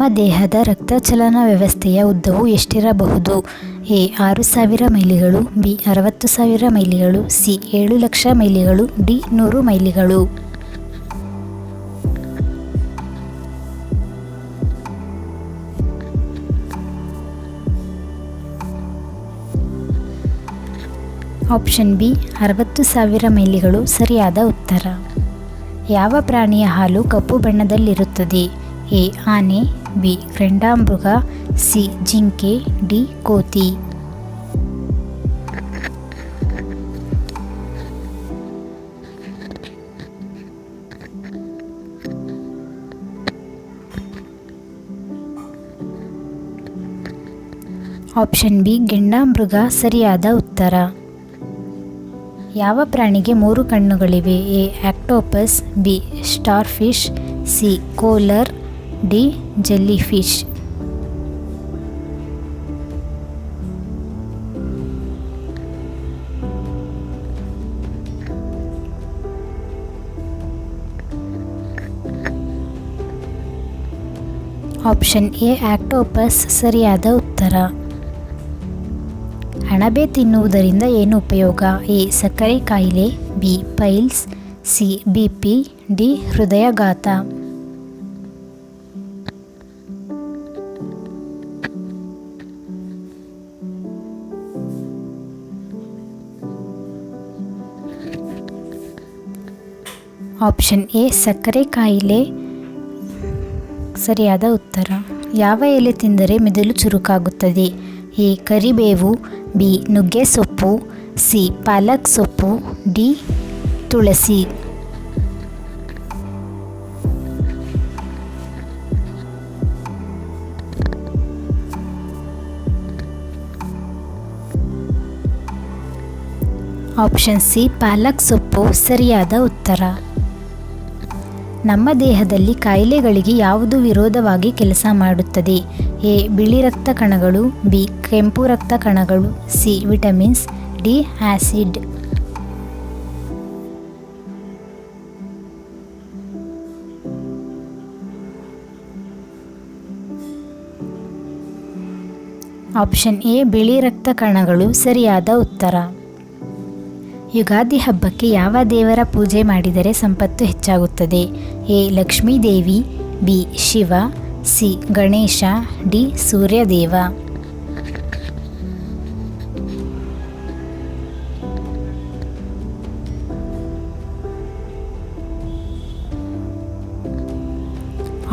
ನಮ್ಮ ದೇಹದ ರಕ್ತ ಚಲನ ವ್ಯವಸ್ಥೆಯ ಉದ್ದವು ಎಷ್ಟಿರಬಹುದು? ಎ 6000 ಮೈಲಿಗಳು, ಬಿ 60,000 ಮೈಲಿಗಳು, ಸಿ 7 ಲಕ್ಷ ಮೈಲಿಗಳು, ಡಿ 100 ಮೈಲಿಗಳು. ಆಪ್ಷನ್ ಬಿ 60,000 ಮೈಲಿಗಳು ಸರಿಯಾದ ಉತ್ತರ. ಯಾವ ಪ್ರಾಣಿಯ ಹಾಲು ಕಪ್ಪು ಬಣ್ಣದಲ್ಲಿರುತ್ತದೆ? ಎ ಆನೆ, ಬಿ ಗೆಂಡಾಮೃಗ, ಸಿ ಜಿಂಕೆ, ಡಿ ಕೋತಿ. ಆಪ್ಷನ್ ಬಿ ಗೆಂಡಾಮೃಗ ಸರಿಯಾದ ಉತ್ತರ. ಯಾವ ಪ್ರಾಣಿಗೆ 3 ಕಣ್ಣುಗಳಿವೆ? A octopus, B starfish, C ಕೋಲರ್, D jellyfish. Option A octopus ಸರಿಯಾದ ಉತ್ತರ. ಅಣಬೆ ತಿನ್ನುವುದರಿಂದ ಏನು ಉಪಯೋಗ? ಎ ಸಕ್ಕರೆ ಕಾಯಿಲೆ, B piles, C BP, D ಹೃದಯಾಘಾತ. ಆಪ್ಷನ್ ಎ ಸಕ್ಕರೆ ಕಾಯಿಲೆ ಸರಿಯಾದ ಉತ್ತರ. ಯಾವ ಎಲೆ ತಿಂದರೆ ಮೆದುಳು ಚುರುಕಾಗುತ್ತದೆ? ಎ ಕರಿಬೇವು, ಬಿ ನುಗ್ಗೆ ಸೊಪ್ಪು, ಸಿ ಪಾಲಕ್ ಸೊಪ್ಪು, ಡಿ ತುಳಸಿ. ಆಪ್ಷನ್ ಸಿ ಪಾಲಕ್ ಸೊಪ್ಪು ಸರಿಯಾದ ಉತ್ತರ. ನಮ್ಮ ದೇಹದಲ್ಲಿ ಕಾಯಿಲೆಗಳಿಗೆ ಯಾವುದು ವಿರೋಧವಾಗಿ ಕೆಲಸ ಮಾಡುತ್ತದೆ? ಎ ಬಿಳಿ ರಕ್ತ ಕಣಗಳು, ಬಿ ಕೆಂಪು ರಕ್ತ ಕಣಗಳು, C vitamins, D acid. Option A ಬಿಳಿ ರಕ್ತ ಕಣಗಳು ಸರಿಯಾದ ಉತ್ತರ. ಯುಗಾದಿ ಹಬ್ಬಕ್ಕೆ ಯಾವ ದೇವರ ಪೂಜೆ ಮಾಡಿದರೆ ಸಂಪತ್ತು ಹೆಚ್ಚಾಗುತ್ತದೆ? A Lakshmi Devi, B Shiva, C Ganesha, D Suryadeva.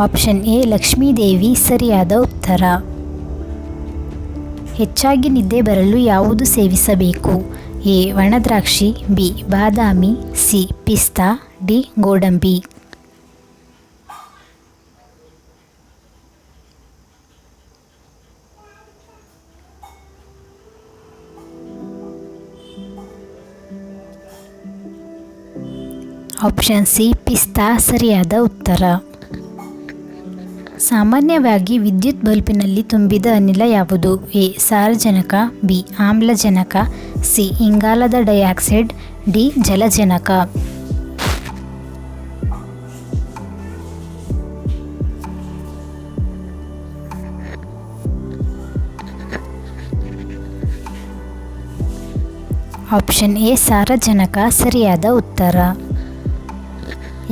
Option A Lakshmi Devi ಸರಿಯಾದ ಉತ್ತರ. ಹೆಚ್ಚಾಗಿ ನಿದ್ದೆ ಬರಲು ಯಾವುದು ಸೇವಿಸಬೇಕು? ಎ ಒಣದ್ರಾಕ್ಷಿ, ಬಿ ಬಾದಾಮಿ, ಸಿ ಪಿಸ್ತಾ, ಡಿ ಗೋಡಂಬಿ. ಆಪ್ಷನ್ ಸಿ ಪಿಸ್ತಾ ಸರಿಯಾದ ಉತ್ತರ. ಸಾಮಾನ್ಯವಾಗಿ ವಿದ್ಯುತ್ ಬಲ್ಬಿನಲ್ಲಿ ತುಂಬಿದ ಅನಿಲ ಯಾವುದು? ಎ ಸಾರಜನಕ, ಬಿ ಆಮ್ಲಜನಕ, ಸಿ ಇಂಗಾಲದ ಡೈಆಕ್ಸೈಡ್, ಡಿ ಜಲಜನಕ. ಆಪ್ಷನ್ ಎ ಸಾರಜನಕ ಸರಿಯಾದ ಉತ್ತರ.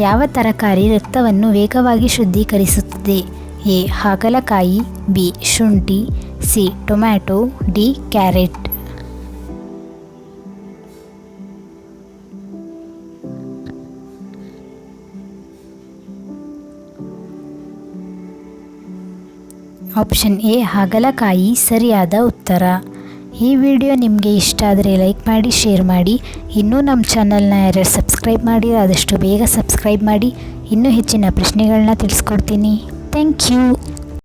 ಯಾವ ತರಕಾರಿ ರಕ್ತವನ್ನು ವೇಗವಾಗಿ ಶುದ್ಧೀಕರಿಸುತ್ತದೆ? ಎ ಹಾಗಲಕಾಯಿ, ಬಿ ಶುಂಠಿ, C tomato, D carrot. Option A ಹಾಗಲಕಾಯಿ ಸರಿಯಾದ ಉತ್ತರ. ಈ ವಿಡಿಯೋ ನಿಮಗೆ ಇಷ್ಟ ಆದರೆ ಲೈಕ್ ಮಾಡಿ, ಶೇರ್ ಮಾಡಿ. ಇನ್ನೂ ನಮ್ಮ ಚಾನಲ್ನ ಯಾರು ಸಬ್ಸ್ಕ್ರೈಬ್ ಮಾಡಿ ಆದಷ್ಟು ಬೇಗ ಸಬ್ಸ್ಕ್ರೈಬ್ ಮಾಡಿ. ಇನ್ನೂ ಹೆಚ್ಚಿನ ಪ್ರಶ್ನೆಗಳನ್ನ ತಿಳಿಸ್ಕೊಡ್ತೀನಿ. Thank you.